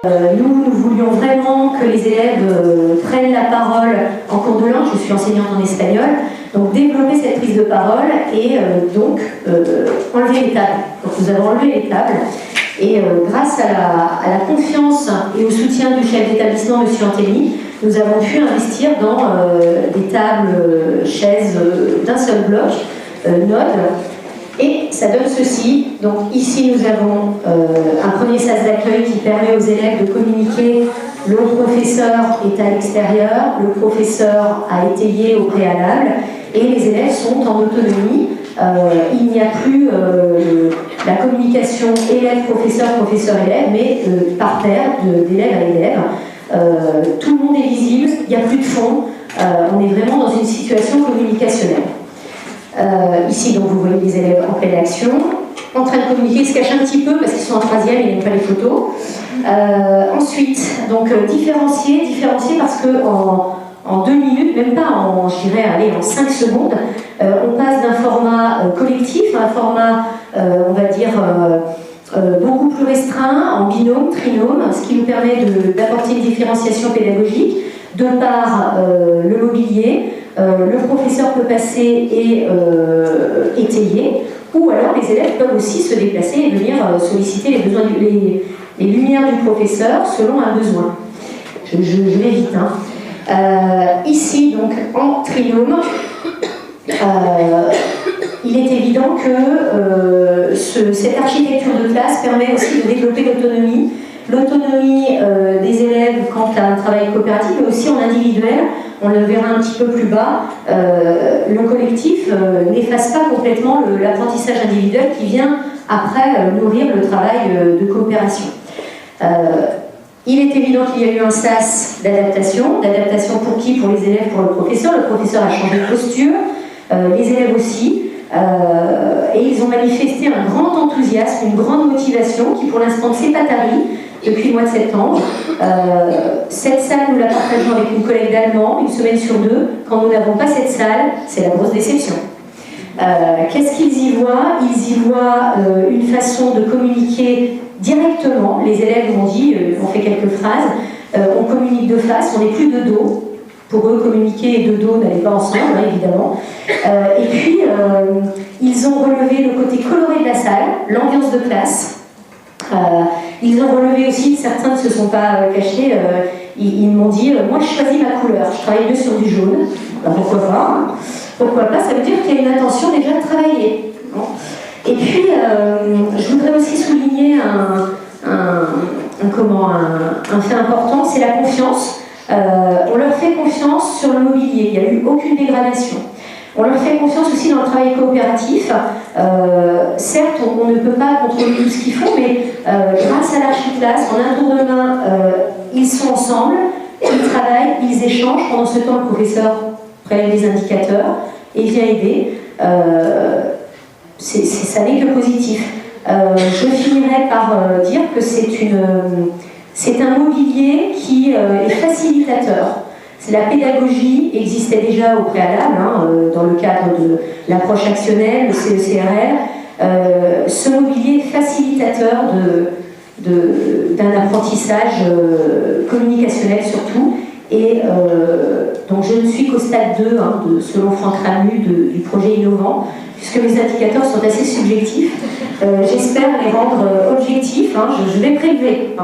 Nous voulions vraiment que les élèves prennent la parole en cours de langue. Je suis enseignante en espagnol, donc développer cette prise de parole et enlever les tables. Donc nous avons enlevé les tables et grâce à la confiance et au soutien du chef d'établissement, M. Antelli, nous avons pu investir dans des tables, chaises d'un seul bloc, nodes. Et ça donne ceci. Donc ici nous avons un premier sas d'accueil qui permet aux élèves de communiquer. Le professeur est à l'extérieur, le professeur a étayé au préalable et les élèves sont en autonomie. Il n'y a plus la communication élève-professeur, professeur-élève, mais par paire, d'élève à élève. Tout le monde est visible, il n'y a plus de fond. On est vraiment dans une situation communicationnelle. Ici, donc, vous voyez les élèves en pleine action, en train de communiquer, ils se cachent un petit peu parce qu'ils sont en troisième, ils n'aiment pas les photos. Ensuite, donc différencier parce que en 2 minutes, même pas en 5 secondes, on passe d'un format collectif à un format, on va dire, beaucoup plus restreint, en binôme, trinôme, ce qui nous permet d'apporter une différenciation pédagogique de par le mobilier. Le professeur peut passer et étayer, ou alors les élèves peuvent aussi se déplacer et venir solliciter les lumières du professeur selon un besoin. Je vais vite. Ici, donc, en trinôme, il est évident que cette architecture de classe permet aussi de développer l'autonomie. L'autonomie des élèves quant à un travail coopératif, mais aussi en individuel. On le verra un petit peu plus bas. Le collectif n'efface pas complètement l'apprentissage individuel qui vient après nourrir le travail de coopération. Il est évident qu'il y a eu un sas d'adaptation. D'adaptation pour qui? Pour les élèves, pour le professeur. Le professeur a changé de posture, les élèves aussi. Et ils ont manifesté un grand enthousiasme, une grande motivation qui pour l'instant ne s'est pas tarie depuis le mois de septembre. Cette salle, nous la partageons avec une collègue d'allemand, 1 semaine sur 2. Quand nous n'avons pas cette salle, c'est la grosse déception. Qu'est-ce qu'ils y voient? Ils y voient une façon de communiquer directement. Les élèves m'ont dit, ont fait quelques phrases, on communique de face, on n'est plus de dos. Pour eux, communiquer et de dos n'allaient pas ensemble, évidemment. Et puis, ils ont relevé le côté coloré de la salle, l'ambiance de classe. Ils ont relevé aussi, certains ne se sont pas cachés, ils m'ont dit, moi je choisis ma couleur, je travaille mieux sur du jaune. Ben, pourquoi pas? Pourquoi pas? Ça veut dire qu'il y a une intention déjà de travailler. Et puis, je voudrais aussi souligner un fait important, c'est la confiance. On leur fait confiance sur le mobilier, il n'y a eu aucune dégradation. On leur fait confiance aussi dans le travail coopératif. Certes, on ne peut pas contrôler tout ce qu'ils font, mais grâce à l'archiclasse, en un tour de main, ils sont ensemble, ils travaillent, ils échangent. Pendant ce temps, le professeur prélève les indicateurs et vient aider. Ça n'est que positif. Je finirai par dire que c'est un mobilier qui est facilitateur. La pédagogie existait déjà au préalable, dans le cadre de l'approche actionnelle, le CECRL. Ce mobilier est facilitateur d'un apprentissage communicationnel surtout. Et donc je ne suis qu'au stade 2, selon Franck Ramu, du projet innovant, puisque les indicateurs sont assez subjectifs. J'espère les rendre objectifs, je vais prélever.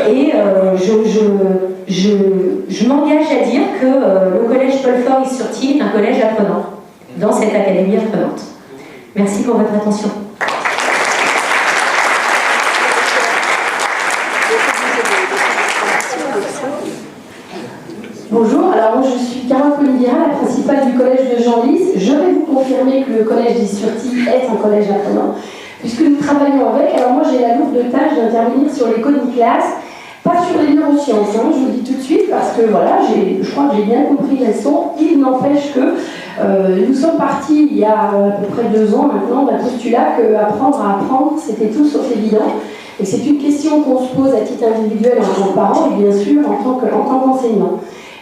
Et je m'engage à dire que le collège Paul Fort-Is-sur-Tille est un collège apprenant, dans cette académie apprenante. Merci pour votre attention. Bonjour, alors moi je suis Carole Colivera, la principale du collège de Genlis. Je vais vous confirmer que le collège d'Is-sur-Tille est un collège apprenant, puisque nous travaillons avec. Alors moi j'ai la lourde tâche d'intervenir sur les coniclasses, pas sur les neurosciences, je vous le dis tout de suite, parce que voilà, je crois que j'ai bien compris la leçon. Il n'empêche que nous sommes partis il y a à peu près 2 ans maintenant d'un postulat qu'apprendre à apprendre, c'était tout sauf évident. Et c'est une question qu'on se pose à titre individuel en tant que parent et bien sûr en tant qu'enseignant.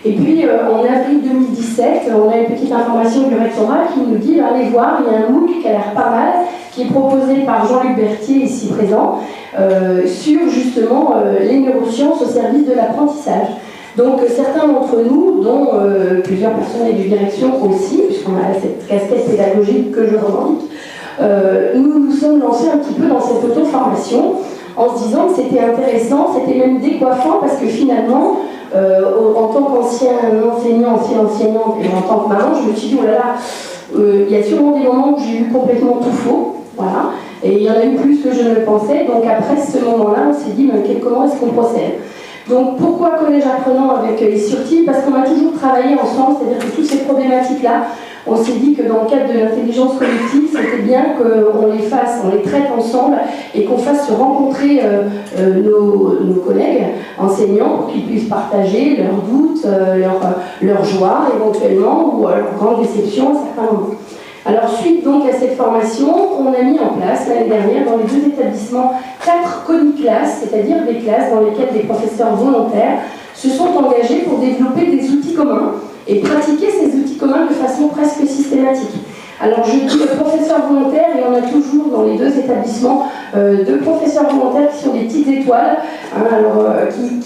Et puis, en avril 2017, on a une petite information du rectorat qui nous dit allez voir, il y a un MOOC qui a l'air pas mal, qui est proposé par Jean-Luc Berthier, ici présent, sur justement les neurosciences au service de l'apprentissage. Donc certains d'entre nous, dont plusieurs personnels de direction aussi, puisqu'on a cette casquette pédagogique que je revendique, nous nous sommes lancés un petit peu dans cette auto-formation en se disant que c'était intéressant, c'était même décoiffant parce que finalement, en tant qu'ancien enseignant, ancienne enseignante et en tant que maman, je me suis dit, oh là là, il y a sûrement des moments où j'ai eu complètement tout faux, voilà, et il y en a eu plus que je ne le pensais, donc après ce moment-là, on s'est dit, mais comment est-ce qu'on procède? Donc pourquoi Collège Apprenant avec Issurti? Parce qu'on a toujours travaillé ensemble, c'est-à-dire que toutes ces problématiques-là, on s'est dit que dans le cadre de l'intelligence collective, c'était bien qu'on les fasse, on les traite ensemble et qu'on fasse se rencontrer nos collègues enseignants pour qu'ils puissent partager leurs doutes, leurs joies éventuellement ou leurs grandes déceptions à certains moments. Alors suite donc à cette formation, on a mis en place l'année dernière dans les 2 établissements 4 coniclasses, c'est-à-dire des classes dans lesquelles des professeurs volontaires se sont engagés pour développer des outils communs et pratiquer ces outils communs de façon presque systématique. Alors je dis professeurs volontaires, et on a toujours dans les 2 établissements 2 professeurs volontaires qui sont des petites étoiles, hein,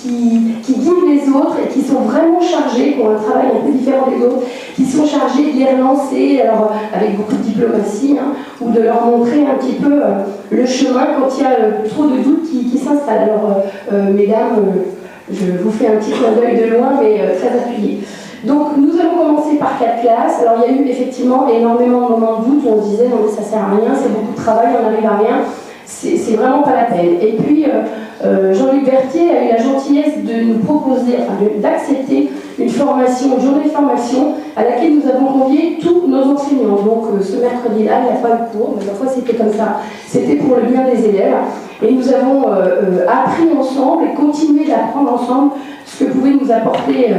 qui guident les autres et qui sont vraiment chargés, qui ont un travail un peu différent des autres, qui sont chargés de les relancer, alors, avec beaucoup de diplomatie, hein, ou de leur montrer un petit peu le chemin quand il y a trop de doutes qui s'installent. Alors mesdames, je vous fais un petit clin d'œil de loin, mais très appuyé. Donc nous allons commencer par 4 classes. Alors il y a eu effectivement énormément de moments de doute où on se disait non mais ça sert à rien, c'est beaucoup de travail, on n'arrive à rien, c'est vraiment pas la peine. Et puis Jean-Luc Berthier a eu la gentillesse de nous proposer, enfin d'accepter une formation, une journée de formation à laquelle nous avons convié tous nos enseignants. Donc ce mercredi-là, il n'y a pas eu cours, mais parfois c'était comme ça, c'était pour le bien des élèves. Et nous avons appris ensemble et continué d'apprendre ensemble ce que pouvaient nous apporter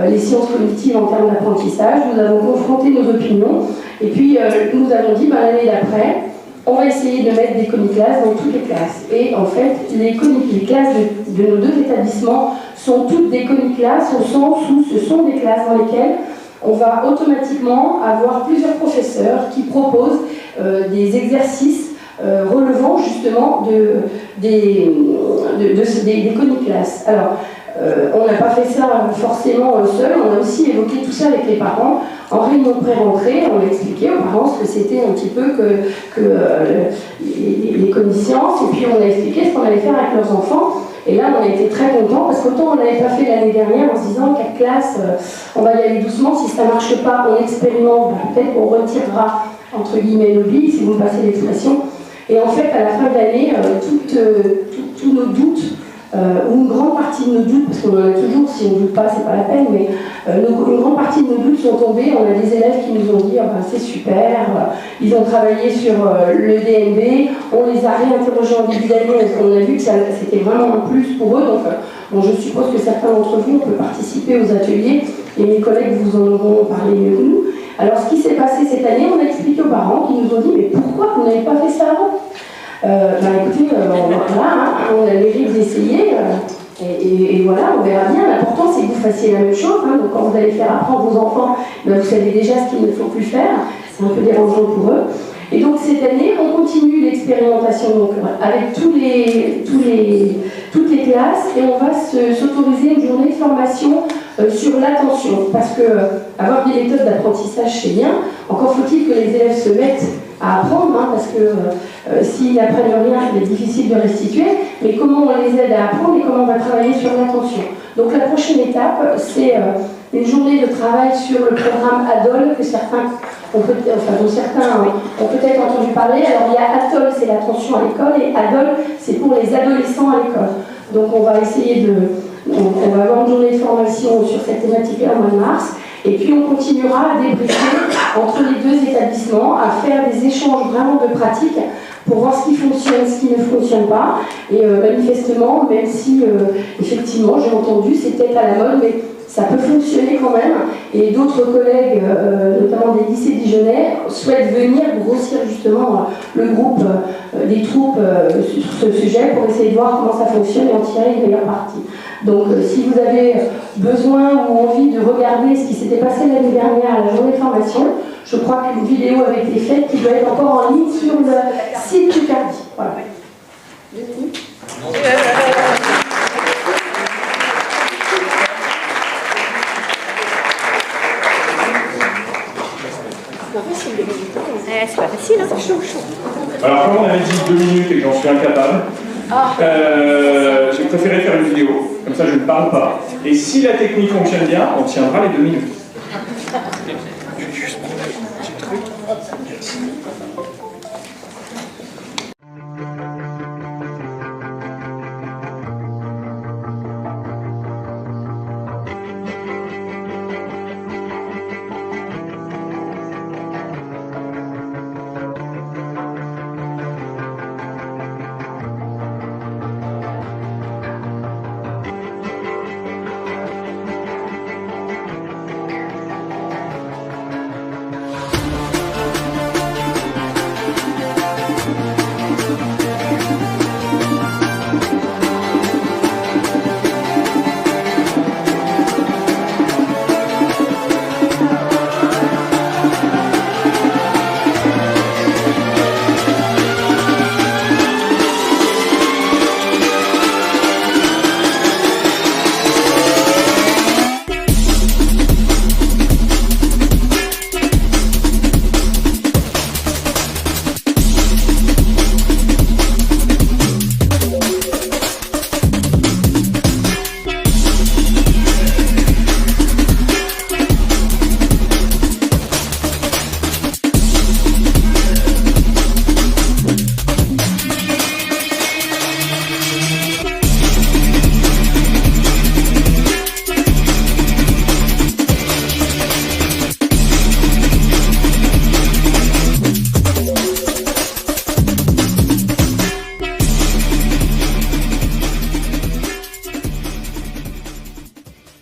les sciences cognitives en termes d'apprentissage. Nous avons confronté nos opinions et puis nous avons dit l'année d'après, on va essayer de mettre des coniclasses dans toutes les classes. Et en fait, les classes de nos 2 établissements sont toutes des coniclasses au sens où ce sont des classes dans lesquelles on va automatiquement avoir plusieurs professeurs qui proposent des exercices relevant justement des coniclasses. Alors, on n'a pas fait ça forcément seul, on a aussi évoqué tout ça avec les parents. En réunion de pré-rentrée, on a expliqué aux parents ce que c'était un petit peu que les connaissances, et puis on a expliqué ce qu'on allait faire avec leurs enfants. Et là, on a été très contents, parce qu'autant on n'avait pas fait l'année dernière en se disant 4 classes, on va y aller doucement, si ça ne marche pas, on expérimente, peut-être qu'on retirera, entre guillemets, nos billes, si vous me passez l'expression. Et en fait, à la fin de l'année, tous nos doutes, ou une grande partie de nos doutes, parce qu'on en a toujours, si on ne doute pas, c'est pas la peine, mais une grande partie de nos doutes sont tombés. On a des élèves qui nous ont dit c'est super, ils ont travaillé sur le DNB, on les a réinterrogés en début d'année, parce qu'on a vu que c'était vraiment un plus pour eux. Donc, bon, je suppose que certains d'entre vous peuvent participer aux ateliers, et mes collègues vous en auront parlé mieux que nous. Alors, ce qui s'est passé cette année, on a expliqué aux parents qui nous ont dit mais pourquoi vous n'avez pas fait ça avant? Écoutez, voilà, hein, on a le mérite d'essayer, et voilà, on verra bien. L'important, c'est que vous fassiez la même chose. Hein, donc, quand vous allez faire apprendre vos enfants, vous savez déjà ce qu'il ne faut plus faire. C'est un peu dérangeant pour eux. Et donc, cette année, on continue l'expérimentation avec toutes les classes, et on va s'autoriser une journée de formation sur l'attention. Parce que avoir des méthodes d'apprentissage, c'est bien. Encore faut-il que les élèves se mettent à apprendre, hein, parce que s'ils n'apprennent rien, il est difficile de restituer, mais comment on les aide à apprendre et comment on va travailler sur l'attention. Donc la prochaine étape, c'est une journée de travail sur le programme ADOL, que certains dont certains ont peut-être entendu parler. Alors il y a ATOL, c'est l'attention à l'école, et ADOL, c'est pour les adolescents à l'école. Donc on va essayer on va avoir une journée de formation sur cette thématique-là au mois de mars. Et puis on continuera à débriefer entre les 2 établissements, à faire des échanges vraiment de pratique pour voir ce qui fonctionne, ce qui ne fonctionne pas. Et manifestement, même si effectivement j'ai entendu, c'est peut-être à la mode, mais ça peut fonctionner quand même. Et d'autres collègues, notamment des lycées dijonnais, souhaitent venir grossir justement le groupe des troupes sur ce sujet pour essayer de voir comment ça fonctionne et en tirer une meilleure partie. Donc si vous avez besoin ou envie de regarder ce qui s'était passé l'année dernière à la journée de formation, je crois qu'une vidéo avait été faite qui doit être encore en ligne sur le facile, hein, c'est chaud. Alors, comme on avait dit 2 minutes et que j'en suis incapable, j'ai préféré faire une vidéo, comme ça je ne parle pas. Et si la technique fonctionne bien, on tiendra les 2 minutes.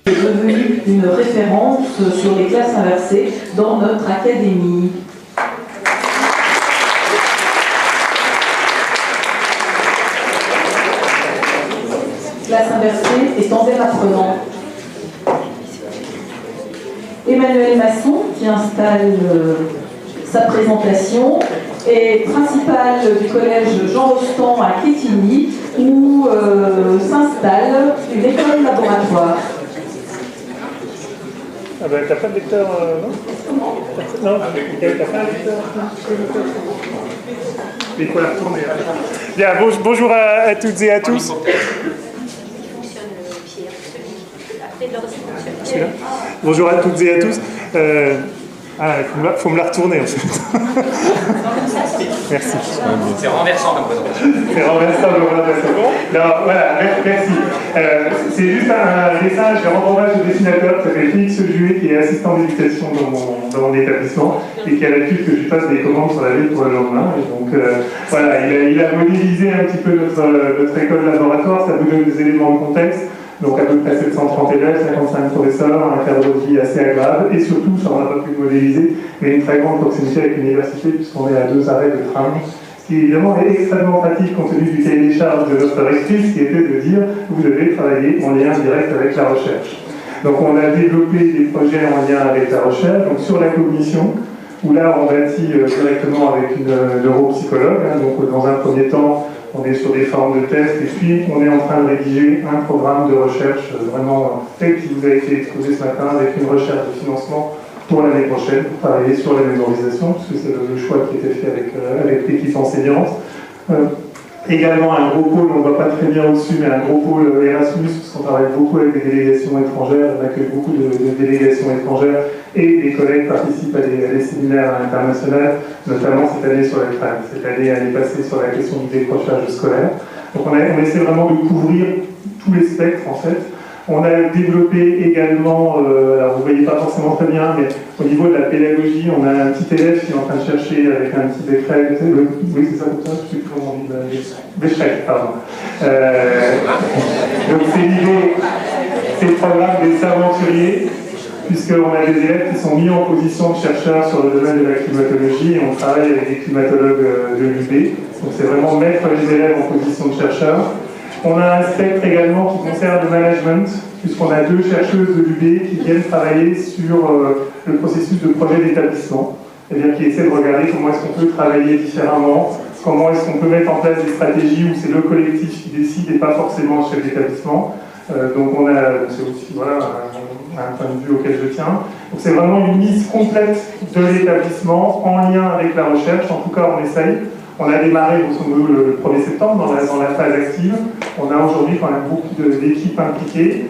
Devenu une référence sur les classes inversées dans notre académie. Classe inversée et tandem apprenant. Emmanuel Masson qui installe sa présentation est principal du collège Jean Rostand à Quetigny où s'installe une école laboratoire. Ah ben t'as pas de lecteur, non? Non, t'as pas un lecteur? Il faut la retourner. Bien, bonjour à toutes et à tous. Bonjour à toutes et à tous. Il faut me la retourner en fait. Merci. C'est renversant comme présentation. C'est renversant comme présentation. Non, voilà, merci. C'est juste un message, je rends hommage au dessinateur qui s'appelle Félix Juet, qui est assistant d'éducation dans mon établissement et qui a l'habitude que je fasse des commandes sur la ville pour le lendemain. Et donc voilà, il a modélisé un petit peu notre école laboratoire, ça vous donne des éléments de contexte. Donc à peu près 730 élèves, 55 professeurs, un cadre de vie assez agréable et surtout, ça on n'a pas pu modéliser, mais une très grande proximité avec l'université puisqu'on est à 2 arrêts de tram, ce qui évidemment est extrêmement pratique compte tenu du cahier des charges de notre rectrice qui était de dire vous devez travailler en lien direct avec la recherche. Donc on a développé des projets en lien avec la recherche, donc sur la cognition, où là on bâtit directement avec une neuropsychologue, donc dans un premier temps on est sur des formes de tests et puis on est en train de rédiger un programme de recherche vraiment tel qui vous a été exposé ce matin avec une recherche de financement pour l'année prochaine pour travailler sur la mémorisation puisque c'est le choix qui était fait avec l'équipe enseignante. Également un gros pôle, on ne va pas très bien au-dessus, mais un gros pôle Erasmus, parce qu'on travaille beaucoup avec des délégations étrangères, on accueille beaucoup de délégations étrangères, et des collègues participent à des séminaires internationaux, notamment cette année sur cette année passée sur la question du décrochage scolaire. Donc on essaie vraiment de couvrir tous les spectres en fait. On a développé également, alors vous ne voyez pas forcément très bien, mais au niveau de la pédagogie, on a un petit élève qui est en train de chercher avec un petit Becquerel, oui c'est ça comme ça, je suis plus envie de Becquerel, pardon. Donc c'est l'idée, c'est le programme des aventuriers, puisqu'on a des élèves qui sont mis en position de chercheurs sur le domaine de la climatologie et on travaille avec des climatologues de l'UB. Donc c'est vraiment mettre les élèves en position de chercheurs. On a un spectre également qui concerne le management, puisqu'on a 2 chercheuses de l'UB qui viennent travailler sur le processus de projet d'établissement, c'est-à-dire qui essaient de regarder comment est-ce qu'on peut travailler différemment, comment est-ce qu'on peut mettre en place des stratégies où c'est le collectif qui décide et pas forcément le chef d'établissement. Donc c'est aussi voilà, un point de vue auquel je tiens. Donc c'est vraiment une mise complète de l'établissement en lien avec la recherche. En tout cas, on essaye. On a démarré grosso modo le 1er septembre dans la phase active. On a aujourd'hui quand même beaucoup d'équipes impliquées.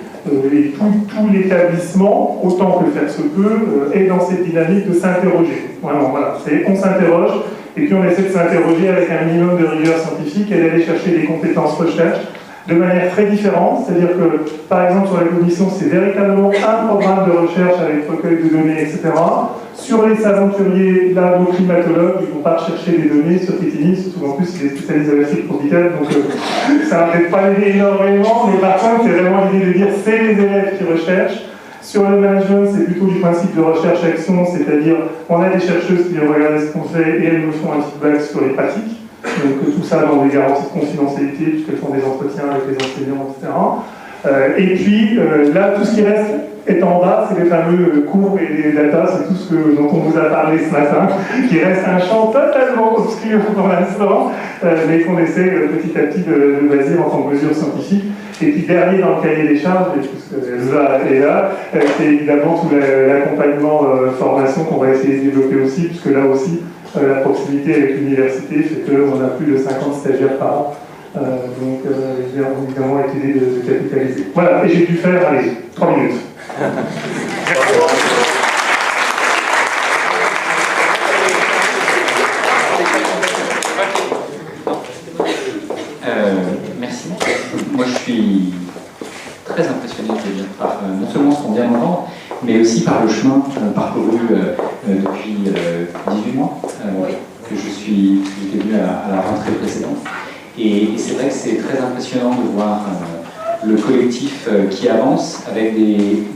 Et tout l'établissement, autant que faire se peut, est dans cette dynamique de s'interroger. Vraiment, voilà. On s'interroge, et puis on essaie de s'interroger avec un minimum de rigueur scientifique et d'aller chercher des compétences recherche de manière très différente. C'est-à-dire que, par exemple, sur la cognition, c'est véritablement un programme de recherche avec recueil de données, etc. Sur les aventuriers, là, nos climatologues, ils ne vont pas chercher des données sur Tétini, surtout en plus, c'est des spécialistes de la physique tropicale, donc ça va peut-être pas aider énormément, mais par contre, c'est vraiment l'idée de dire c'est les élèves qui recherchent. Sur le management, c'est plutôt du principe de recherche-action, c'est-à-dire on a des chercheuses qui viennent regarder ce qu'on fait et elles nous font un feedback sur les pratiques. Donc tout ça dans des garanties de confidentialité, puisqu'elles font des entretiens avec les enseignants, etc. Et puis là, tout ce qui reste est en bas, c'est les fameux cours et les data, c'est tout ce dont on vous a parlé ce matin, qui reste un champ totalement obscur pour l'instant, mais qu'on essaie petit à petit de bâtir en tant que mesure scientifique. Et puis dernier dans le cahier des charges, et puisque Elsa est là, c'est évidemment tout l'accompagnement formation qu'on va essayer de développer aussi, puisque là aussi, la proximité avec l'université fait qu'on a plus de 50 stagiaires par an. Donc, évidemment, avec l'idée de capitaliser. Voilà, et j'ai dû faire, allez, 3 minutes. Merci. Moi, je suis très impressionné par non seulement ce qu'on vient d'entendre, mais aussi par le chemin parcouru depuis 18 mois, que j'étais venu à la rentrée précédente. Et c'est vrai que c'est très impressionnant de voir le collectif qui avance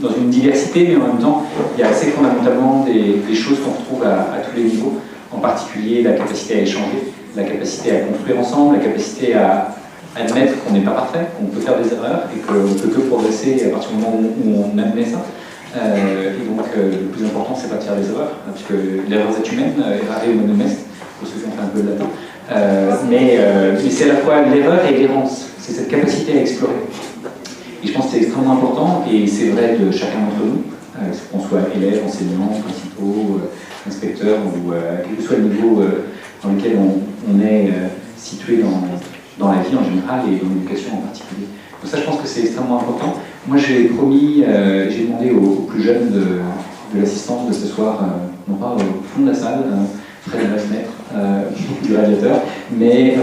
dans une diversité, mais en même temps, il y a assez fondamentalement des choses qu'on retrouve à tous les niveaux, en particulier la capacité à échanger, la capacité à construire ensemble, la capacité à admettre qu'on n'est pas parfait, qu'on peut faire des erreurs et qu'on ne peut que progresser à partir du moment où on admet ça. Et donc, le plus important, c'est pas de faire des erreurs, hein, parce que l'erreur est humaine, errare humanum est, pour ceux qui ont fait un peu de latin. Mais c'est à la fois l'erreur et l'errance, c'est cette capacité à explorer. Et je pense que c'est extrêmement important, et c'est vrai de chacun d'entre nous, qu'on soit élève, enseignant, principaux, inspecteur, ou quel que soit le niveau dans lequel on est situé dans la vie en général et dans l'éducation en particulier. Donc ça, je pense que c'est extrêmement important. Moi, j'ai demandé aux plus jeunes de l'assistance de s'asseoir, non pas au fond de la salle, près de 9 mètres du radiateur, mais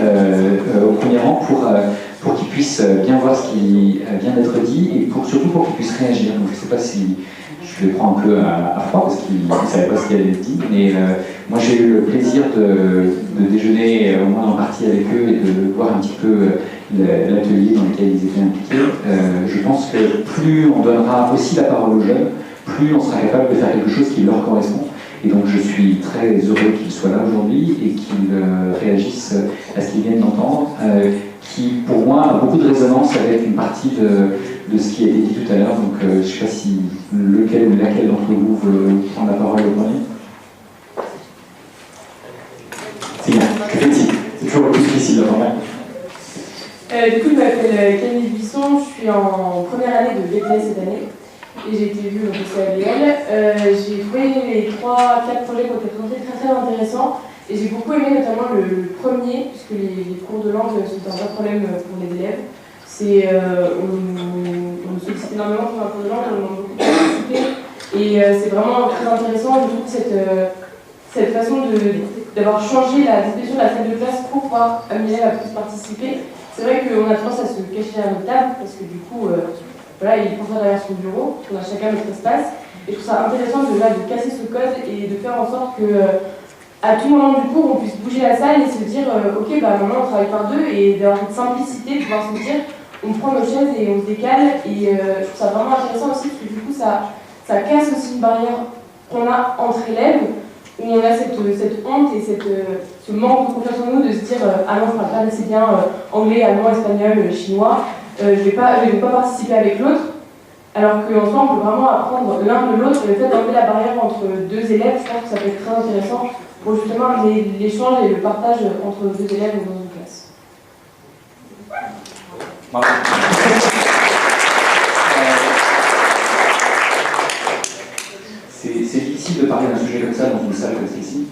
au premier rang pour qu'ils puissent bien voir ce qui vient d'être dit et surtout pour qu'ils puissent réagir. Donc, je ne sais pas si je les prends un peu à froid parce qu'ils ne savaient pas ce qui allait être dit, mais moi j'ai eu le plaisir de déjeuner au moins en partie avec eux et de voir un petit peu l'atelier dans lequel ils étaient impliqués. Je pense que plus on donnera aussi la parole aux jeunes, plus on sera capable de faire quelque chose qui leur correspond. Et donc je suis très heureux qu'ils soient là aujourd'hui et qu'ils réagissent à ce qu'ils viennent d'entendre, qui pour moi a beaucoup de résonance avec une partie de ce qui a été dit tout à l'heure. Donc je ne sais pas si lequel ou laquelle d'entre vous veut prendre la parole au premier. C'est bien, c'est toujours le plus difficile d'entendre. Du coup, je m'appelle Camille Buisson, je suis en première année de BTS cette année. Et j'ai été vue au CABL. J'ai trouvé les 3-4 projets qui ont été présentés très intéressants. Et j'ai beaucoup aimé notamment le premier, puisque les cours de langue, c'est un vrai problème pour les élèves. On nous sollicite énormément pour un cours de langue, on demande beaucoup de participer. Et c'est vraiment très intéressant, je trouve, cette façon d'avoir changé la disposition de la salle de classe pour pouvoir amener à plus participer. C'est vrai qu'on a tendance à se cacher à notre table, parce que du coup, voilà, il prend ça derrière son bureau, on a chacun notre espace. Et je trouve ça intéressant de casser ce code et de faire en sorte que, à tout moment du cours, on puisse bouger la salle et se dire ok, bah maintenant on travaille par deux, et d'avoir cette simplicité de pouvoir se dire on prend nos chaises et on se décale. Et je trouve ça vraiment intéressant aussi, parce que du coup, ça casse aussi une barrière qu'on a entre élèves, où on a cette honte et ce manque de confiance en nous de se dire ah non, je parle pas assez bien anglais, allemand, espagnol, chinois. Je ne vais pas participer avec l'autre, alors qu'ensemble on peut vraiment apprendre l'un de l'autre. Et le fait d'enlever la barrière entre deux élèves, je pense que ça peut être très intéressant pour justement amener l'échange et le partage entre deux élèves dans une classe. Bravo. sujet comme ça dans une salle comme celle-ci.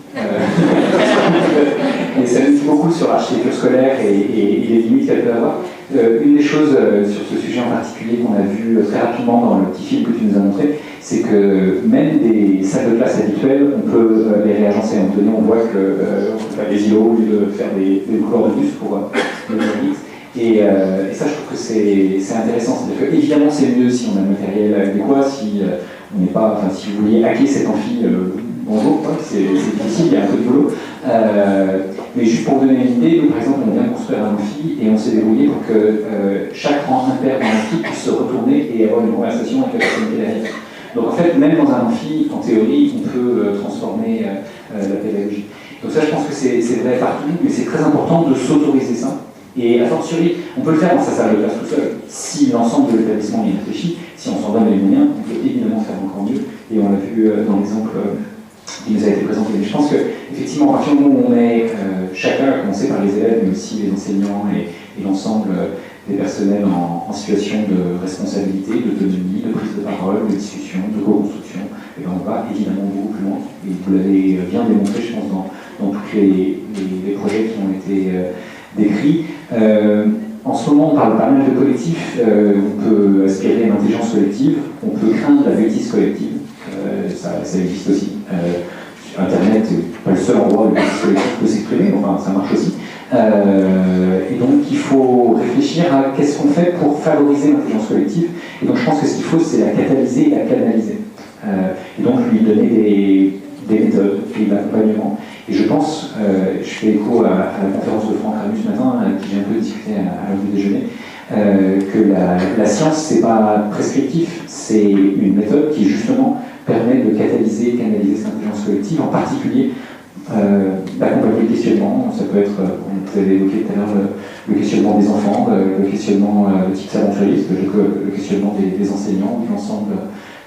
Et ça nous dit beaucoup sur l'architecture scolaire et les limites qu'elle peut avoir. Une des choses sur ce sujet en particulier qu'on a vu très rapidement dans le petit film que tu nous as montré, c'est que même des salles de classe habituelles, on peut les réagencer. À un moment donné, on voit qu'on peut faire des îlots au lieu de faire des couloirs de bus pour le X. Et ça, je trouve que c'est intéressant. C'est-à-dire que, évidemment, c'est mieux si on a le matériel adéquat, si on n'est pas, enfin, si vous vouliez hacker cette amphi, bonjour, c'est difficile, il y a un peu de boulot. Mais juste pour vous donner une idée, nous, par exemple, on vient de construire un amphi et on s'est débrouillé pour que chaque rang impair dans l'amphi puisse se retourner et avoir une conversation avec la personne qui est derrière. Donc en fait, même dans un amphi, en théorie, on peut transformer la pédagogie. Donc ça, je pense que c'est vrai partout, mais c'est très important de s'autoriser ça. Et à fortiori, on peut le faire dans sa salle de classe tout seul. Si l'ensemble de l'établissement y réfléchit, si on s'en donne les moyens, on peut évidemment faire encore mieux. Et on l'a vu dans l'exemple qui nous a été présenté. Mais je pense qu'effectivement, à partir du moment où on est chacun, à commencer par les élèves, mais aussi les enseignants et l'ensemble des personnels en situation de responsabilité, d'autonomie, de prise de parole, de discussion, de co-construction, et bien on va évidemment beaucoup plus loin. Et vous l'avez bien démontré, je pense, dans tous les projets qui ont été décrits. En ce moment, on parle pas mal de collectifs. On peut aspirer à l'intelligence collective, on peut craindre la bêtise collective. Ça existe aussi. Internet n'est pas le seul endroit où la bêtise collective peut s'exprimer, enfin ça marche aussi. Et donc il faut réfléchir à qu'est-ce qu'on fait pour favoriser l'intelligence collective. Et donc je pense que ce qu'il faut, c'est la catalyser et la canaliser. Et donc lui donner des méthodes et de l'accompagnement. Et je pense, je fais écho à la conférence de Franck Ramus ce matin, qui j'ai un peu discuté à l'heure du déjeuner, que la science, c'est pas prescriptif, c'est une méthode qui justement permet de catalyser et canaliser cette intelligence collective, en particulier d'accompagner le questionnement. Ça peut être, vous avez évoqué tout à l'heure le questionnement des enfants, le questionnement de type aventurier, le questionnement des enseignants, de l'ensemble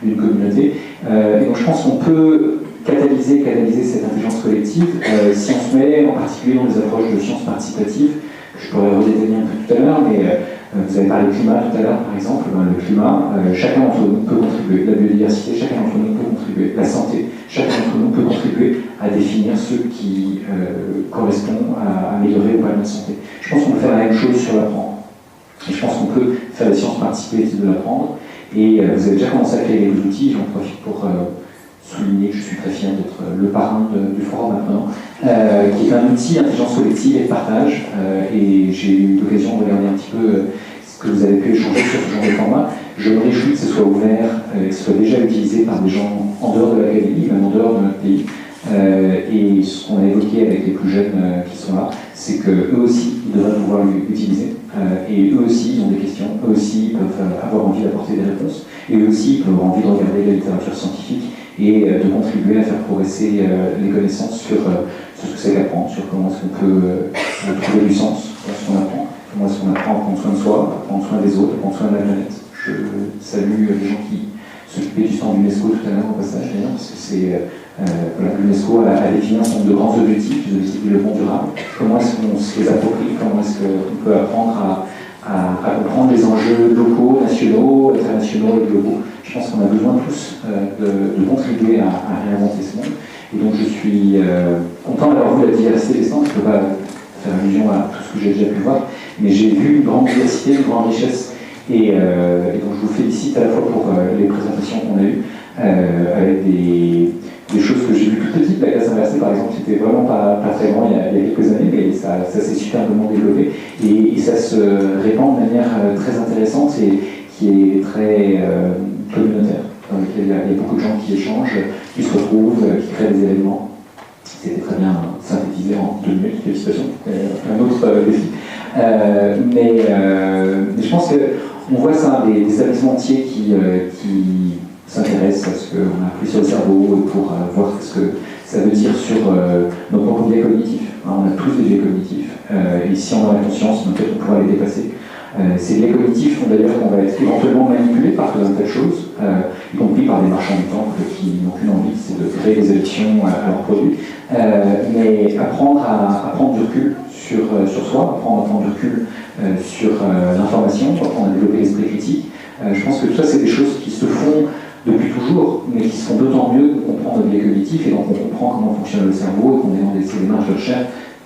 d'une communauté. Et donc je pense qu'on peut canaliser cette intelligence collective si on se met en particulier dans des approches de sciences participatives, que je pourrais redétailler un peu tout à l'heure, mais vous avez parlé du climat tout à l'heure par exemple. Le climat, chacun d'entre nous peut contribuer. La biodiversité, chacun d'entre nous peut contribuer. La santé, chacun d'entre nous peut contribuer à définir ce qui correspond à améliorer ou pas notre santé. Je pense qu'on peut faire la même chose sur l'apprendre. Et je pense qu'on peut faire des sciences participatives de l'apprendre. Et vous avez déjà commencé à créer des outils, j'en profite pour souligner que je suis très fier d'être le parrain du forum maintenant, qui est un outil d'intelligence collective et de partage. Et j'ai eu l'occasion de regarder un petit peu ce que vous avez pu échanger sur ce genre de format. Je me réjouis que ce soit ouvert, que ce soit déjà utilisé par des gens en dehors de l'académie, même en dehors de notre pays. Et ce qu'on a évoqué avec les plus jeunes qui sont là, c'est qu'eux aussi, ils devraient pouvoir l'utiliser. Et eux aussi, ils ont des questions, eux aussi, ils peuvent avoir envie d'apporter des réponses. Et eux aussi, ils peuvent avoir envie de regarder la littérature scientifique et de contribuer à faire progresser les connaissances sur ce que c'est qu'apprendre, sur comment est-ce qu'on peut trouver du sens dans ce qu'on apprend, comment est-ce qu'on apprend à prendre soin de soi, à prendre soin des autres, à prendre soin de la planète. Je salue les gens qui s'occupaient du stand d'UNESCO tout à l'heure au passage d'ailleurs, parce que c'est l'UNESCO a défini un certain nombre de grands objectifs du développement durable. Comment est-ce qu'on se les approprie, comment est-ce qu'on peut apprendre à comprendre les enjeux locaux, nationaux, internationaux et globaux. Je pense qu'on a besoin tous de contribuer à réinventer ce monde. Et donc je suis content d'avoir vu la diversité des stands. Je ne peux pas faire allusion à tout ce que j'ai déjà pu voir, mais j'ai vu une grande diversité, une grande richesse. Et donc je vous félicite à la fois pour les présentations qu'on a eues, avec des choses que j'ai vues toutes petites. La classe inversée par exemple, c'était vraiment pas très grand il y a quelques années, mais ça s'est superbement développé. Et ça se répand de manière très intéressante et qui est très communautaire, dans lequel il y a beaucoup de gens qui échangent, qui se retrouvent, qui créent des événements. C'était très bien synthétisé en 2 minutes, félicitations, un autre défi. Mais je pense qu'on voit ça, des établissements entiers qui s'intéressent à ce qu'on a appris sur le cerveau pour voir ce que ça veut dire sur nos propres biais cognitifs. On a tous des biais cognitifs, et si on en a conscience, peut-être on pourra les dépasser. Ces biais cognitifs font d'ailleurs qu'on va être éventuellement manipulé par tout un tas de choses, y compris par des marchands du temple qui n'ont qu'une envie, c'est de créer des addictions à leurs produits. Mais apprendre à prendre du recul sur soi, apprendre à prendre du recul sur l'information, apprendre à développer l'esprit critique. Je pense que tout ça, c'est des choses qui se font depuis toujours, mais qui sont d'autant mieux qu'on comprend notre biais cognitif et donc on comprend comment fonctionne le cerveau et qu'on est dans des démarches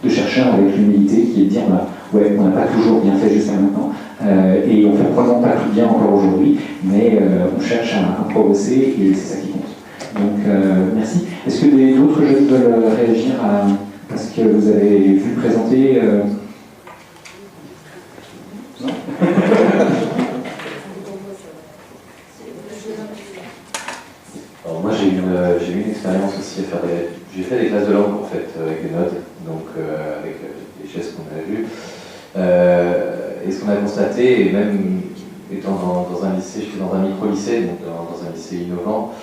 de chercheurs avec l'humilité qui est de dire ouais, on n'a pas toujours bien fait jusqu'à maintenant et on fait probablement pas tout bien encore aujourd'hui, mais on cherche à progresser et c'est ça qui compte. Donc merci. Est-ce que d'autres jeunes veulent réagir à ce que vous avez vu présenter Non. Alors moi j'ai eu une expérience aussi à faire j'ai fait des classes de langue en fait avec des notes, donc avec les gestes qu'on a vus. Et ce qu'on a constaté, et même étant dans un lycée, je suis dans un micro-lycée, donc dans un lycée innovant,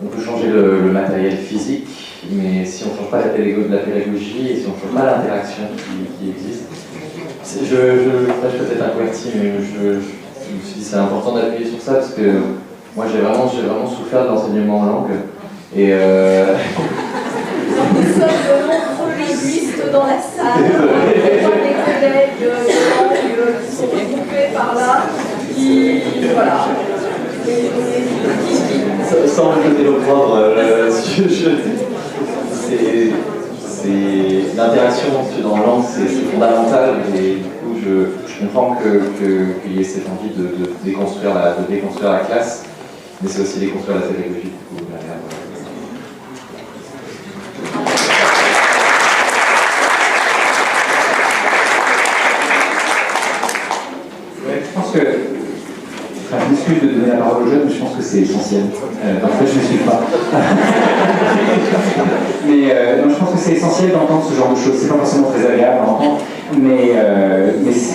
on peut changer le matériel physique, mais si on ne change pas la pédagogie et si on ne change pas l'interaction qui existe, je suis peut-être inconverti, mais je me suis dit c'est important d'appuyer sur ça parce que moi j'ai vraiment souffert de l'enseignement en langue et nous sommes de nombreux linguistes dans la salle, des collègues de langue qui sont regroupés par là, qui voilà. Sans me jeter l'opprobre, c'est l'interaction dans la langue, c'est fondamental et du coup je comprends qu'il y ait cette envie de déconstruire la classe, mais c'est aussi déconstruire la pédagogie du coup. Je pense que, je m'excuse de donner la parole aux jeunes, mais je pense que c'est essentiel. Parfois, je ne suis pas. Mais non, je pense que c'est essentiel d'entendre ce genre de choses. C'est pas forcément très agréable à entendre, mais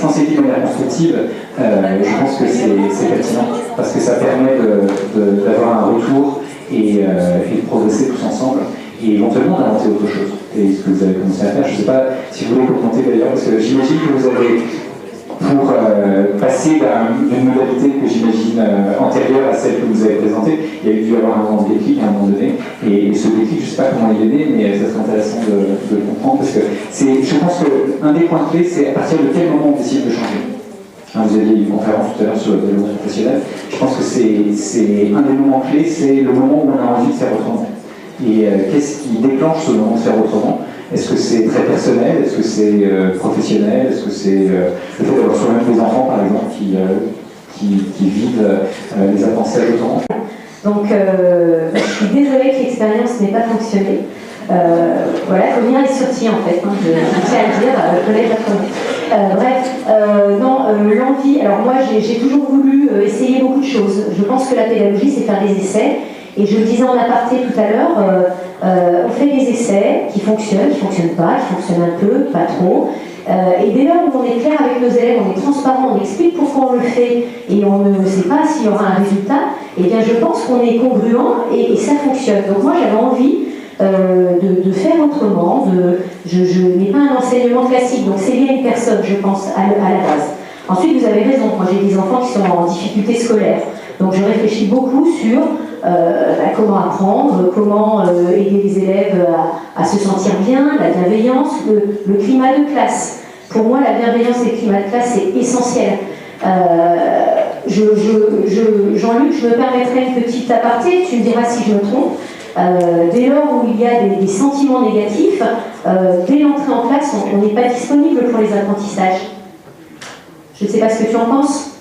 quand c'est dit de manière constructive, je pense que c'est pertinent, parce que ça permet d'avoir un retour et de progresser tous ensemble, et éventuellement d'inventer autre chose. Et ce que vous avez commencé à faire, je ne sais pas si vous voulez commenter d'ailleurs, parce que j'imagine que vous avez... pour passer d'une modalité que j'imagine antérieure à celle que vous avez présentée, il y a dû avoir un moment de déclic à un moment donné, et ce déclic, je ne sais pas comment il est né, mais ça serait intéressant de le comprendre, parce que je pense qu'un des points clés, c'est à partir de quel moment on décide de changer. Vous aviez une conférence tout à l'heure sur le développement professionnel, je pense que c'est un des moments clés, c'est le moment où on a envie de faire autrement. Et qu'est-ce qui déclenche ce moment de faire autrement? Est-ce que c'est très personnel? Est-ce que c'est professionnel? Est-ce que c'est le fait d'avoir soi-même des enfants, par exemple, qui vivent les apprentissages autrement? Donc, je suis désolée que l'expérience n'ait pas fonctionné. Voilà, combien est sorti en fait, je tiens à le dire, je connais pas bref, l'envie, alors moi j'ai toujours voulu essayer beaucoup de choses. Je pense que la pédagogie c'est faire des essais, et je le disais en aparté tout à l'heure, on fait des essais qui fonctionnent pas, qui fonctionnent un peu, pas trop. Et dès lors où on est clair avec nos élèves, on est transparent, on explique pourquoi on le fait et on ne sait pas s'il y aura un résultat, eh bien je pense qu'on est congruent et ça fonctionne. Donc moi j'avais envie de faire autrement, je n'ai pas un enseignement classique, donc c'est lié à une personne, je pense, à la base. Ensuite, vous avez raison, moi j'ai des enfants qui sont en difficulté scolaire, donc je réfléchis beaucoup sur comment apprendre, comment aider les élèves à se sentir bien, la bienveillance, le climat de classe. Pour moi, la bienveillance et le climat de classe, c'est essentiel. Jean-Luc, je me permettrai une petite aparté, tu me diras si je me trompe. Dès lors où il y a des sentiments négatifs, dès l'entrée en classe, on n'est pas disponible pour les apprentissages. Je ne sais pas ce que tu en penses.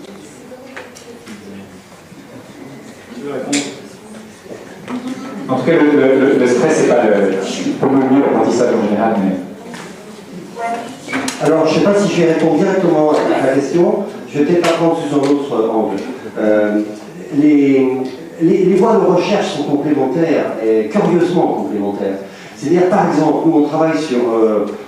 En tout cas, le stress, c'est pas pour le mieux l'apprentissage en général. Mais... Alors, je ne sais pas si je vais répondre directement à la question. Je vais peut-être la prendre sous un autre angle. Les voies de recherche sont complémentaires, et curieusement complémentaires. C'est-à-dire, par exemple, nous on travaille sur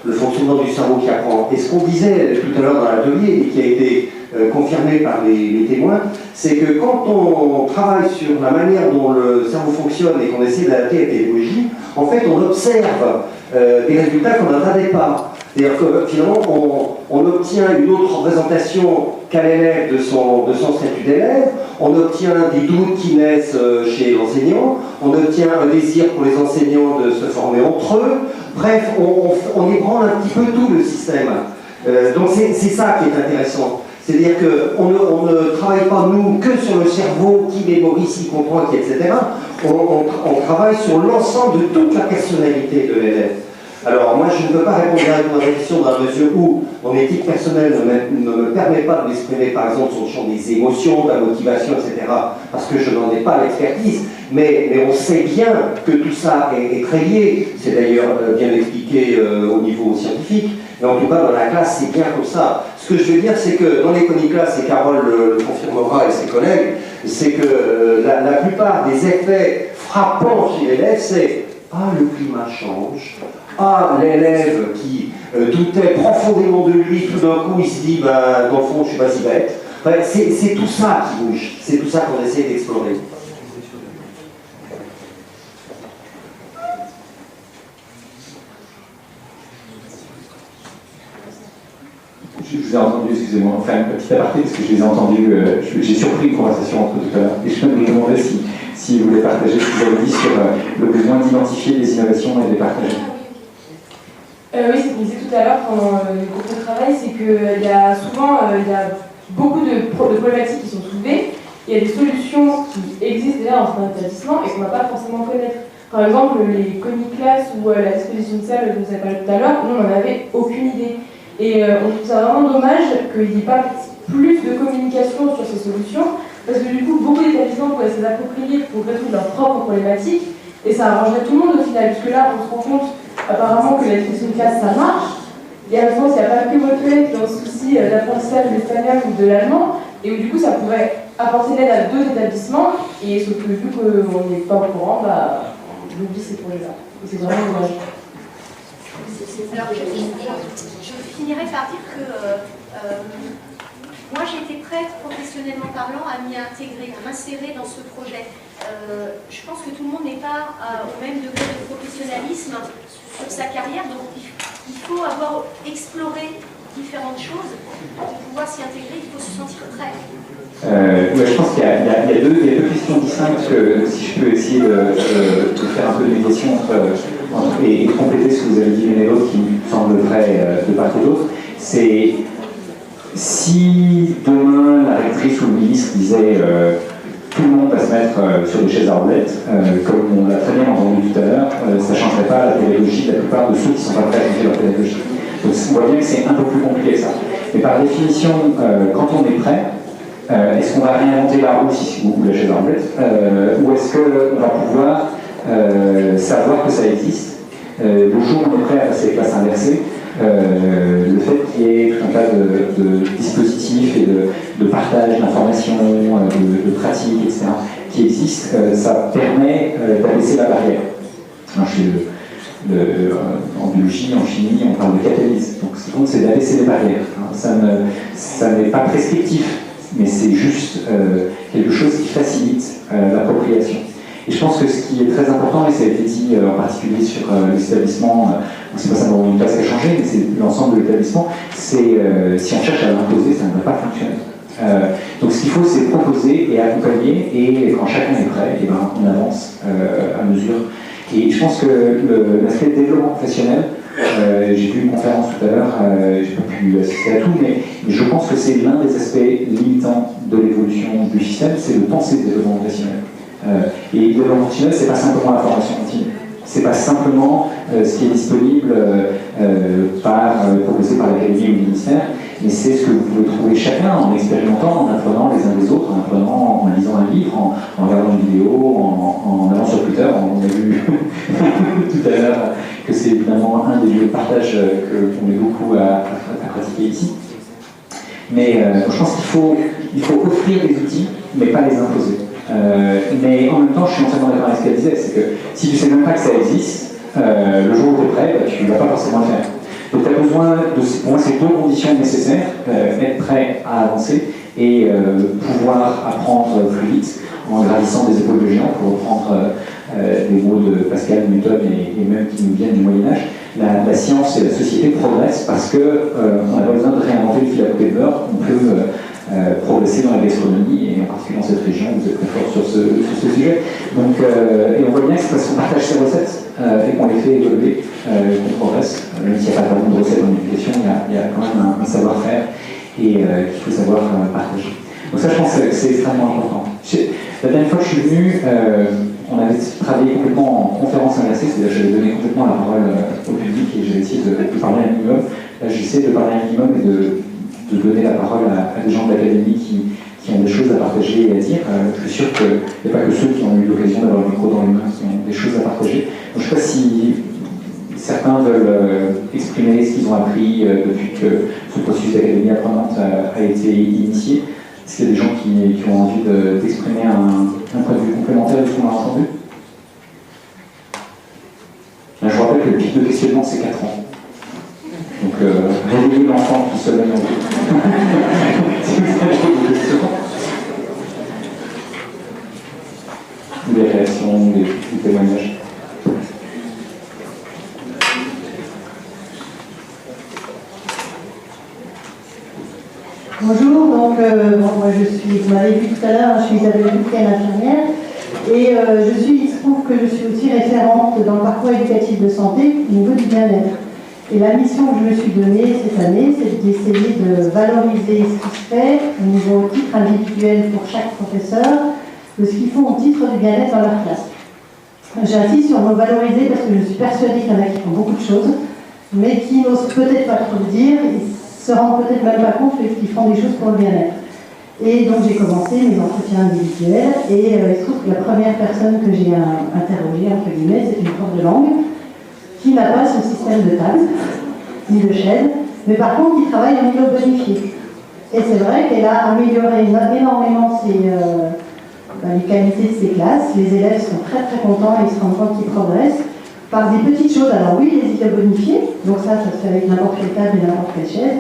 le fonctionnement du cerveau qui apprend. Et ce qu'on disait tout à l'heure dans l'atelier, et qui a été confirmé par les témoins, c'est que quand on travaille sur la manière dont le cerveau fonctionne et qu'on essaie d'adapter la pédagogie, en fait on observe des résultats qu'on n'attendait pas. C'est-à-dire que finalement on obtient une autre représentation qu'a l'élève de son statut d'élève, on obtient des doutes qui naissent chez l'enseignant, on obtient un désir pour les enseignants de se former entre eux, bref, on ébranle un petit peu tout le système. Donc c'est ça qui est intéressant. C'est-à-dire qu'on ne travaille pas, nous, que sur le cerveau qui mémorise, qui comprend, qui, etc. On travaille sur l'ensemble de toute la personnalité de l'élève. Alors, moi, je ne peux pas répondre directement à la question dans la mesure où mon éthique personnelle ne me permet pas de m'exprimer, par exemple, sur le champ des émotions, de la motivation, etc., parce que je n'en ai pas l'expertise. Mais on sait bien que tout ça est très lié. C'est d'ailleurs bien expliqué au niveau scientifique. Mais en tout cas, dans la classe, c'est bien comme ça. Ce que je veux dire, c'est que dans les coniclasses, et Carole le confirmera et ses collègues, c'est que la plupart des effets frappants chez l'élève, c'est « Ah, le climat change ». Ah, l'élève qui doutait profondément de lui, tout d'un coup il se dit, ben, dans le fond, je suis pas si bête. Enfin, c'est tout ça qui bouge, c'est tout ça qu'on essaie d'explorer. Je vous ai entendu, excusez-moi, enfin un petit aparté, parce que je les ai entendus, j'ai surpris une conversation entre tout à l'heure, et je me demandais si vous voulez partager ce que vous avez dit sur le besoin d'identifier les innovations et de les partager. Oui, ce qu'on disait tout à l'heure pendant les groupes de travail, c'est qu'il y a souvent beaucoup de problématiques qui sont soulevées. Il y a des solutions qui existent déjà dans un établissement et qu'on ne va pas forcément connaître. Par exemple, les coniclasses ou la disposition de salle dont vous avez parlé tout à l'heure, nous, on n'en avait aucune idée. Et on trouve ça vraiment dommage qu'il n'y ait pas plus de communication sur ces solutions, parce que du coup, beaucoup d'établissements pourraient s'approprier pour résoudre leurs propres problématiques, et ça arrangerait tout le monde au final, puisque là, on se rend compte apparemment que la disposition de classe, ça marche. Et à France, il n'y a pas que votre collègue qui a un souci d'apprentissage de l'espagnol ou de l'allemand, et où du coup, ça pourrait apporter l'aide à 2 établissements, et sauf que vu qu'on n'est pas au courant, on oublie ces projets-là. Et c'est vraiment dommage. Alors, je finirai par dire que moi, j'ai été prête, professionnellement parlant, à m'y intégrer, à m'insérer dans ce projet. Je pense que tout le monde n'est pas au même degré de professionnalisme sur sa carrière, donc il faut avoir exploré différentes choses pour pouvoir s'y intégrer, il faut se sentir prêt. Ouais, je pense qu'il y a deux questions distinctes que si je peux essayer de faire un peu de médiation et de compléter ce que vous avez dit l'une et l'autre qui me semble vrai de part et d'autre, c'est si demain la rectrice ou le ministre disait tout le monde va se mettre sur des chaises à roulettes, comme on l'a très bien entendu tout à l'heure, ça ne changerait pas la pédagogie de la plupart de ceux qui ne sont pas prêts à changer leur pédagogie. Donc on voit bien que c'est un peu plus compliqué que ça. Mais par définition, quand on est prêt, est-ce qu'on va réinventer la roue ou la chaise à roulettes, ou est-ce qu'on va pouvoir savoir que ça existe le jour où on est prêt à passer les classes inversées, le fait qu'il y ait tout un tas de dispositifs et de partage d'informations, de pratiques, etc., qui existent, ça permet d'abaisser la barrière. Alors, en biologie, en chimie, on parle de catalyse. Donc, ce qui compte, c'est d'abaisser les barrières. Ça n'est pas prescriptif, mais c'est juste quelque chose qui facilite l'appropriation. Et je pense que ce qui est très important, et ça a été dit en particulier sur les établissements, c'est pas simplement une classe qui a changé, mais c'est l'ensemble de l'établissement, c'est si on cherche à l'imposer, ça ne va pas fonctionner. Donc ce qu'il faut, c'est proposer et accompagner, et quand chacun est prêt, et ben, on avance à mesure. Et je pense que l'aspect développement professionnel, j'ai vu une conférence tout à l'heure, j'ai pas pu assister à tout, mais je pense que c'est l'un des aspects limitants de l'évolution du système, c'est de penser le développement professionnel. Et le développement professionnel, c'est pas simplement la formation continue. C'est pas simplement ce qui est disponible proposé par l'académie ou le ministère, mais c'est ce que vous pouvez trouver chacun en expérimentant, en apprenant les uns des autres, en apprenant, en lisant un livre, en regardant une vidéo, en allant sur Twitter. On a vu tout à l'heure que c'est évidemment un des lieux de partage qu'on met beaucoup à pratiquer ici. Mais je pense qu'il faut offrir des outils, mais pas les imposer. Mais en même temps, je suis entièrement d'accord avec ce qu'elle disait, c'est que si tu ne sais même pas que ça existe, le jour où tu es prêt, tu ne vas pas forcément le faire. Donc tu as besoin pour moi, c'est 2 conditions nécessaires, être prêt à avancer et pouvoir apprendre plus vite en gravissant des épaules de géant, pour reprendre les mots de Pascal, Newton et même qui nous viennent du Moyen-Âge. La science et la société progressent parce qu'on n'a pas besoin de réinventer le fil à côté de beurre, on peut progresser dans la gastronomie, et en particulier dans cette région, vous êtes très fort sur ce sujet. Donc, et on voit bien que c'est parce qu'on partage ces recettes et qu'on les fait évoluer, qu'on progresse. Même s'il n'y a pas vraiment de recettes en éducation, il y a quand même un savoir-faire. et qu'il faut savoir partager. Donc ça, je pense que c'est extrêmement important. La dernière fois que je suis venu, on avait travaillé complètement en conférence inversée, c'est-à-dire que j'avais donné complètement la parole au public et j'ai essayé de parler un minimum. Là, j'essaie de parler un minimum et de donner la parole à des gens de l'académie qui ont des choses à partager et à dire. Je suis sûr qu'il n'y a pas que ceux qui ont eu l'occasion d'avoir le micro dans les mains qui ont des choses à partager. Donc, je ne sais pas si certains veulent exprimer ce qu'ils ont appris depuis que ce processus d'académie apprenante a été initié. Est-ce qu'il y a des gens qui ont envie d'exprimer un point de vue complémentaire de ce qu'on a entendu? Je vous rappelle que le pic de questionnement, c'est 4 ans. Donc, réveillez l'enfant qui se mène en vous. Si vous avez des questions, des réactions, des témoignages. Bonjour, donc moi je suis, vous m'avez vu tout à l'heure, je suis Isabelle Bouquet, infirmière, et il se trouve que je suis aussi référente dans le parcours éducatif de santé au niveau du bien-être. Et la mission que je me suis donnée cette année, c'est d'essayer de valoriser ce qui se fait au niveau titre individuel pour chaque professeur, de ce qu'ils font au titre du bien-être dans leur classe. J'insiste sur le mot valoriser parce que je suis persuadée qu'il y en a qui font beaucoup de choses, mais qui n'osent peut-être pas trop le dire, se rendent peut-être même pas compte qu'ils font des choses pour le bien-être. Et donc j'ai commencé mes entretiens individuels et il se trouve que la première personne que j'ai interrogée, entre guillemets, c'est une prof de langue qui n'a pas son système de table, ni de chaise, mais par contre qui travaille en niveau bonifié. Et c'est vrai qu'elle a amélioré énormément les qualités de ses classes, les élèves sont très très contents et ils se rendent compte qu'ils progressent par des petites choses. Alors oui, les ICA bonifiés, donc ça se fait avec n'importe quelle table et n'importe quelle chaise,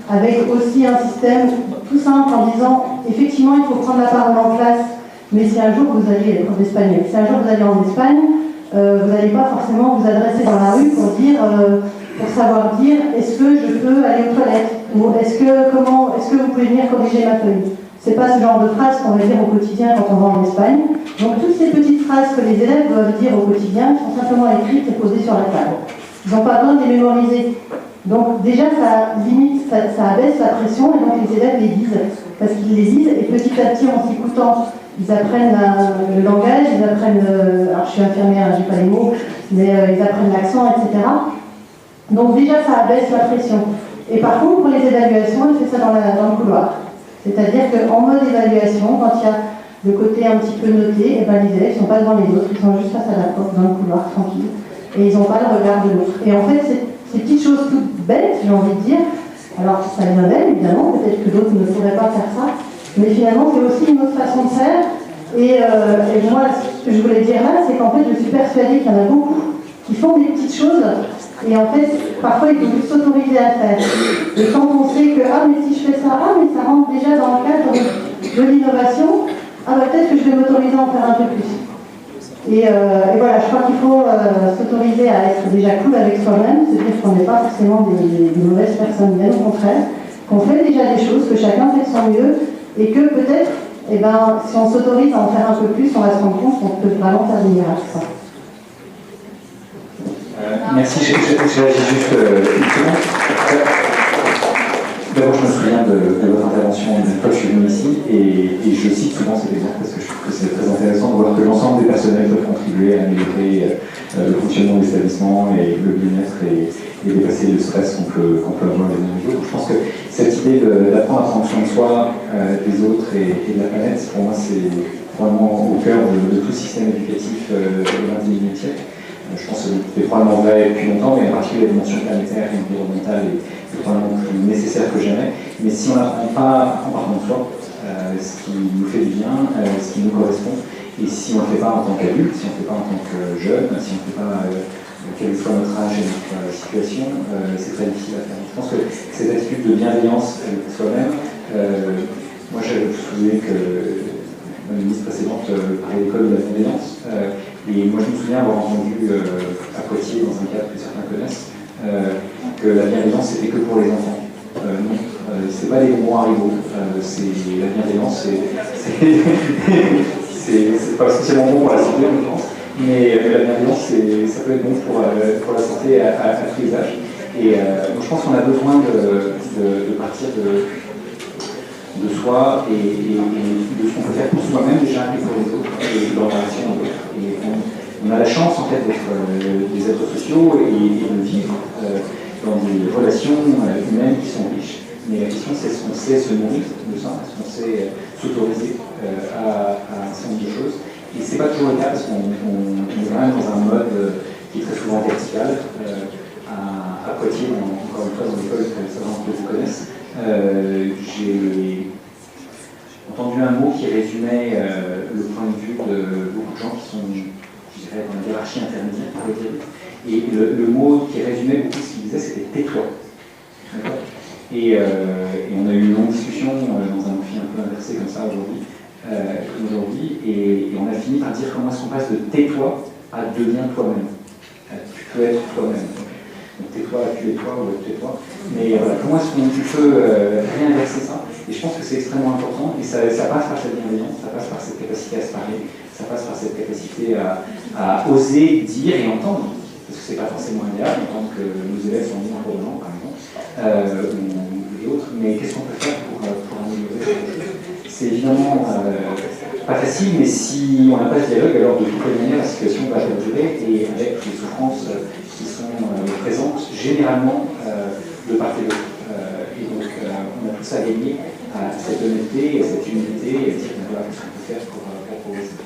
avec aussi un système tout simple en disant effectivement il faut prendre la parole en classe, mais si un jour vous allez être prof d'espagnol, si un jour vous allez en Espagne, vous n'allez pas forcément vous adresser dans la rue pour dire, pour savoir dire est-ce que je peux aller aux toilettes ou est-ce que vous pouvez venir corriger ma feuille. C'est pas ce genre de phrase qu'on va dire au quotidien quand on va en Espagne. Donc toutes ces petites phrases que les élèves doivent dire au quotidien sont simplement écrites et posées sur la table. Ils n'ont pas besoin de les mémoriser. Donc déjà ça limite, ça abaisse la pression et donc les élèves les disent. Parce qu'ils les disent et petit à petit en s'écoutant, ils apprennent le langage, ils apprennent, alors je suis infirmière, j'ai pas les mots, mais ils apprennent l'accent, etc. Donc déjà ça abaisse la pression. Et par contre pour les évaluations, il fait ça dans le couloir. C'est-à-dire qu'en mode évaluation, quand il y a le côté un petit peu noté, et ben les élèves ne sont pas devant les autres, ils sont juste face à la porte, dans le couloir, tranquille. Et ils n'ont pas le regard de l'autre. Et en fait, ces petites choses toutes bêtes, j'ai envie de dire, alors ça vient d'elles, évidemment, peut-être que d'autres ne pourraient pas faire ça, mais finalement, c'est aussi une autre façon de faire. Et moi, ce que je voulais dire là, c'est qu'en fait, je suis persuadée qu'il y en a beaucoup qui font des petites choses, et en fait, parfois, il faut juste s'autoriser à le faire. Et quand on sait que, ah, mais si je fais ça, ah, mais ça rentre déjà dans le cadre de l'innovation, ah, bah, peut-être que je vais m'autoriser à en faire un peu plus. Et voilà, je crois qu'il faut s'autoriser à être déjà cool avec soi-même, c'est-à-dire qu'on n'est pas forcément des mauvaises personnes, bien au contraire, qu'on fait déjà des choses, que chacun fait de son mieux, et que peut-être, eh ben, si on s'autorise à en faire un peu plus, on va se rendre compte qu'on peut vraiment faire des miracles. Merci, je réagis juste une seconde. D'abord, je me souviens de votre intervention une fois que je suis venu ici, et je cite souvent cet exemple parce que je trouve que c'est très intéressant de voir que l'ensemble des personnels peuvent contribuer à améliorer le fonctionnement de l'établissement et le bien-être et dépasser le stress qu'on peut avoir les uns les autres. Je pense que cette idée d'apprendre à prendre soin de soi, des autres et de la planète, pour moi, c'est vraiment au cœur de tout système éducatif du XXIe siècle. Je pense que c'est probablement vrai depuis longtemps, mais en particulier la dimension planétaire et environnementale est probablement plus nécessaire que jamais. Mais si on n'apprend pas en partant de soi, ce qui nous fait du bien, ce qui nous correspond, et si on ne le fait pas en tant qu'adulte, si on ne le fait pas en tant que jeune, si on ne le fait pas quel que soit notre âge et notre situation, c'est très difficile à faire. Je pense que cette attitude de bienveillance avec soi-même, moi j'avais souligné que la ministre précédente parlait de l'école de la bienveillance. Et moi, je me souviens avoir entendu à Poitiers, dans un cadre que certains connaissent, que la bienveillance, c'était que pour les enfants. Non, c'est pas les bonbons Haribo. C'est la bienveillance, c'est pas spécialement bon pour la santé, je pense. Mais la bienveillance, ça peut être bon pour la santé à tous les âges. Et donc, je pense qu'on a besoin de partir de de soi et de ce qu'on peut faire pour soi-même déjà et pour les autres et dans la relation aux autres. Et on a la chance en fait d'être des êtres sociaux et de vivre dans des relations humaines qui sont riches. Mais la question c'est est-ce qu'on sait se nourrir de ça, est-ce qu'on sait s'autoriser à un certain nombre de choses. Et c'est pas toujours le cas parce qu'on est quand même dans un mode qui est très souvent vertical. À Poitiers, encore une fois dans l'école que certains d'entre vous connaissent, j'ai entendu un mot qui résumait le point de vue de beaucoup de gens qui sont, je dirais, dans la hiérarchie intermédiaire, pour le dire. Et le mot qui résumait beaucoup ce qu'il disait, c'était « tais-toi ». Et on a eu une longue discussion dans un amphi un peu inversé comme ça aujourd'hui, et on a fini par dire comment est-ce qu'on passe de « tais-toi » à « deviens toi-même ». Tu peux être toi-même. Donc tais-toi, tu es toi ou tais-toi. Mais voilà, comment est-ce qu'on peut réinverser ça? Et je pense que c'est extrêmement important, et ça passe par cette bienveillance, ça passe par cette capacité à se parler, ça passe par cette capacité à oser dire et entendre, parce que c'est pas forcément agréable d'entendre que nos élèves sont mis en cours de langue, par exemple, ou les autres, mais qu'est-ce qu'on peut faire pour améliorer cette chose? C'est évidemment pas facile, mais si on n'a pas ce dialogue, alors de toute manière, la situation va perdurer, et avec les souffrances qui sont présentes généralement de part et d'autre. Et donc, on a tous à gagner à cette honnêteté, à cette humilité, et à dire, voilà, qu'est-ce qu'on peut faire pour progresser.